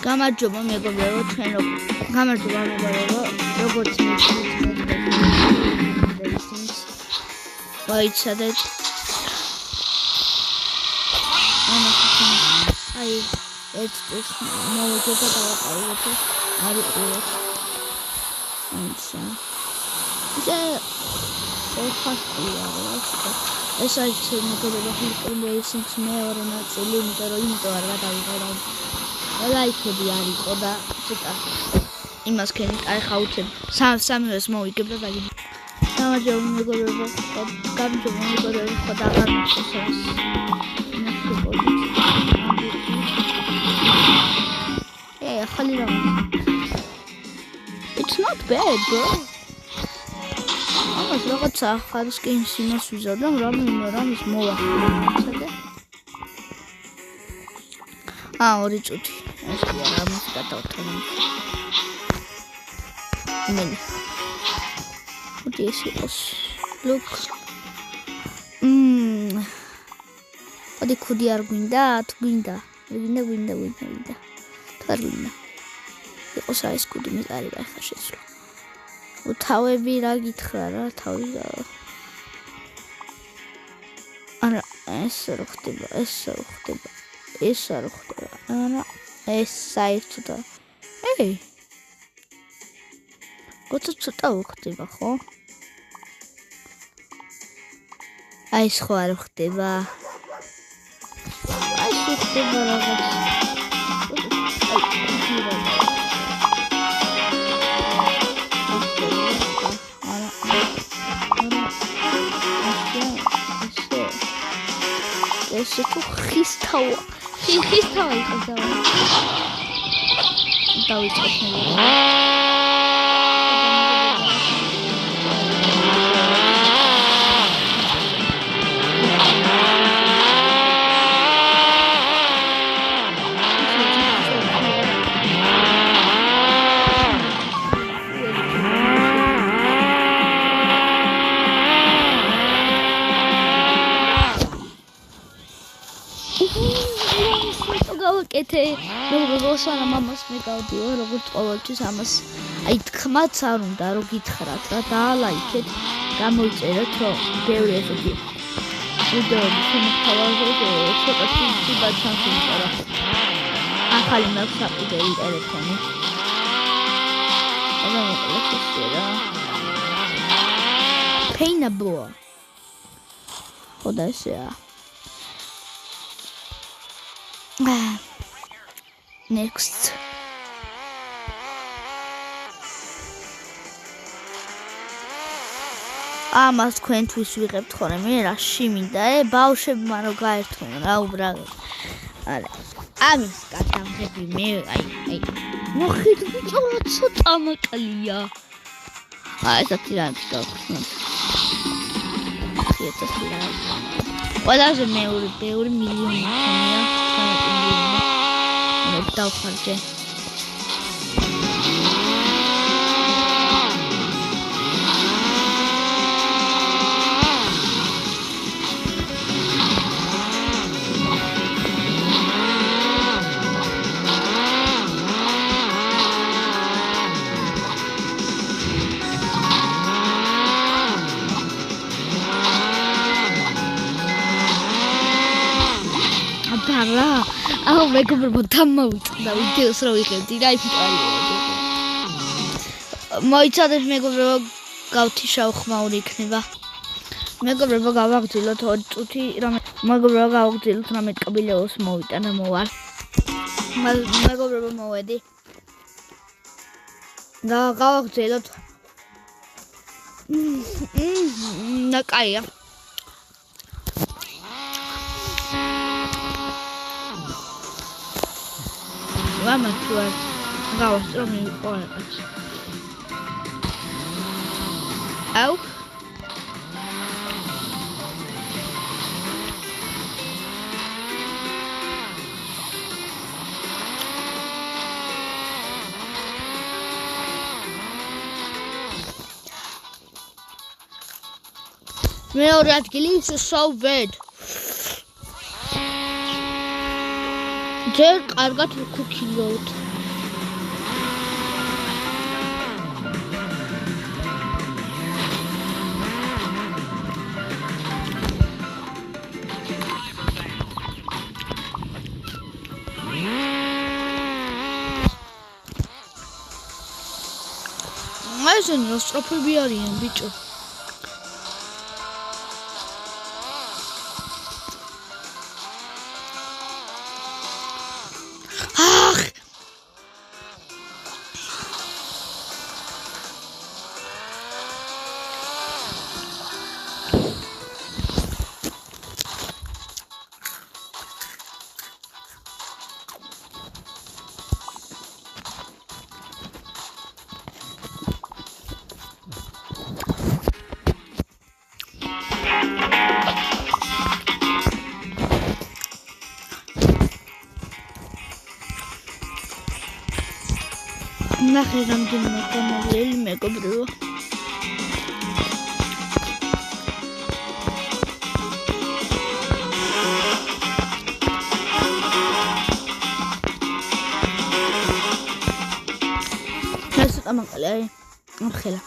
გამარჯობა მეგობრებო, თქვენ გამარჯობა მეგობრებო, როგორც მოიცადეთ. აი, ეს მოვიდა დავაყაროთ, არ იყურეთ. ეს არის მეგობრებო, ფილმის მეორე ნაწილი, იმიტომ არ გადავიღე. ლაიქები არ იყო და ცოტა იმას ქენი აი ხაუთებ სამივეს მოვიგებ და დაგი გამარჯობა მეგობრებო ხოდა აღარ ხალი რა It's not bad bro ამას რაღაცა ხარისკინს იმას ვიზავდა რამის მოვა ორი წუთი ეს კი არა ამის გადავთვალე მენი მოდი ეს იყოს look მოდი ქუდი არ გვინდა თუ გვინდა თუ არ გვინდა იყოს ეს ქუდი მიყარება ახლა შეცვლა თავები რა გითხრა რა თავი არა ეს არ ხდება ეს არ ხდება არა ეს საერთოდ ეი ცოტა ხდება ხო აი ეს ხო არ ხდება აი ხდება რაღაც ეს თუ ხისთავა იყოს დავიწყოთ კეთე როგორც არა მამას მეკავდიო როგორც ყოველთვის ამას აი თქმაც არ უნდა რომ გითხრათ რა დაალაიქეთ გამოიწერეთ რომ ბევრი ესეთი ვიდეოები შემოთავაზოთ ცოტა ცუდა ჩანს რა ახალი მაქვს აპდეიტი ტელეფონი და მოკლედ რა paintable ხოდა ესეა Next. ამას თქვენთვის ვიღებთ ხოლმე მე რაში მინდა ბავშვებმა რო გაერთონ რა უბრალოდ არა ამის გადამღები მე აი მოხეთ ბიჭო რა ცოტა მაკლია ესეთი რა მიგავხსნათ ყველაზე მეორე მილიონი ხომია დავხარჯე აბარა აუ მეგობრებო დამოვიწყდა ვიდეოს რო ვიღებდი რა იფიტყარია მოიცადეთ მეგობრებო გავთიშავ ხმაური იქნება მეგობრებო გავაგრძელოთ 2 წუთი მეგობრებო გავაგრძელოთ რამე კაბილეოს მოვიტან და მოვალ მეგობრებო მოვედი და გავაგრძელოთ და კაია Vamos a Gauss, Romy, Au. მეორე ადგილი is so bad. ჯერ კარგად ვქუქილოთ. ესენი ოსტროფები არიან ბიჭო. ნახე რამდენიმე გამოვლელი მეგობრებო. ეს ამაკალე აი ამხელა.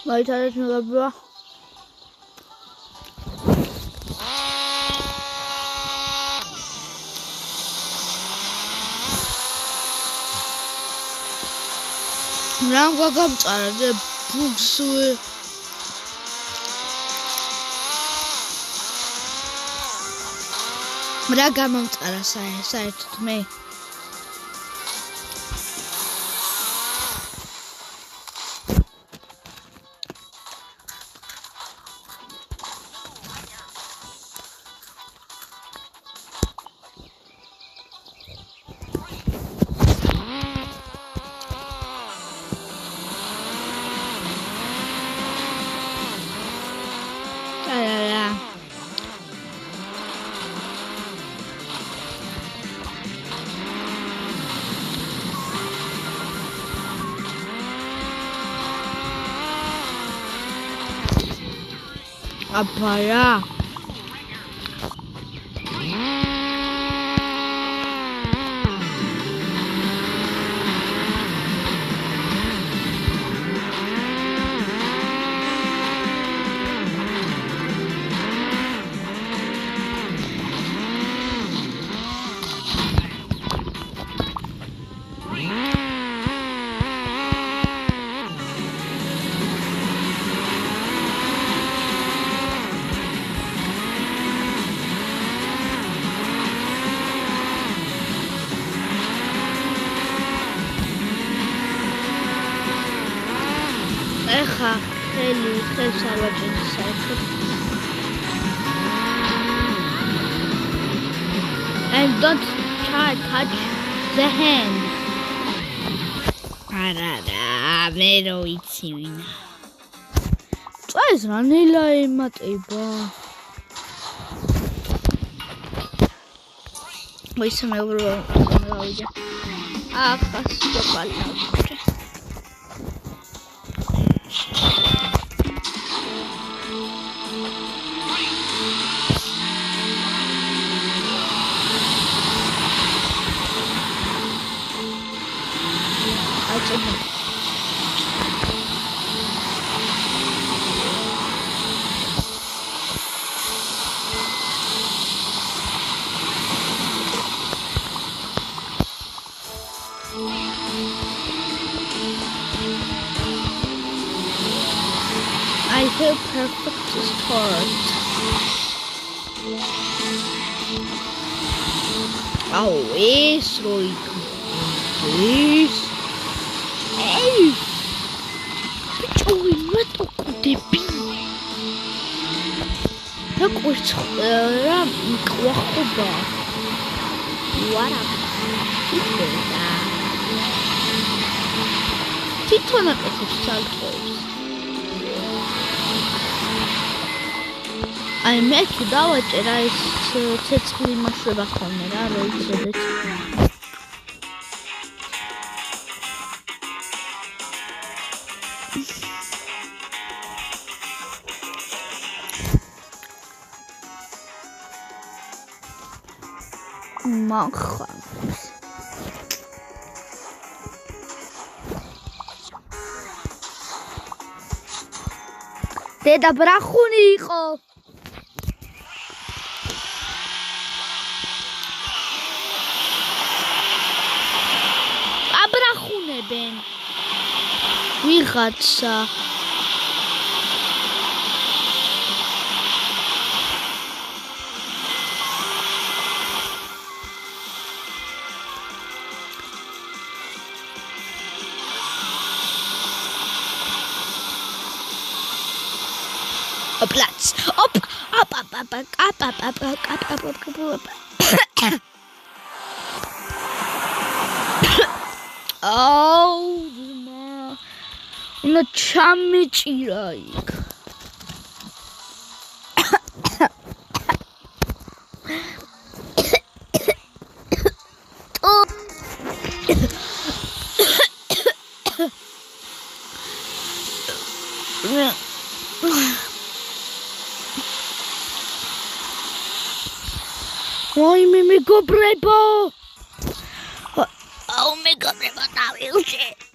Weiter mეგობრებო. რა გამწარა და ბუგს რა გამომწარა საერთოდ მე Apara. ეხა ხელს ავაჭრე საერთოდ and don't try touch the hand არა მე რო იცი ვინა წეს რანელა ემატება ვისე მეგობრებო გავიდე ახლა სკოპალა I feel perfect to start. Oh, it's right. This. Hey! Bitch, what could it be? Look what's up. What up? Titona saltos. I met you დავაჭერა ეს ცეცხლი მაშვება ხოლმე რა როიცოდეთ მახა დედა ბრახუნი იყო. აბრახუნებენ. ვიღაცა Platz. Op. Oh, na chamichira იქ. Ой, მე მეგობრებო. აუ მეგობრებო, დავიუჭე.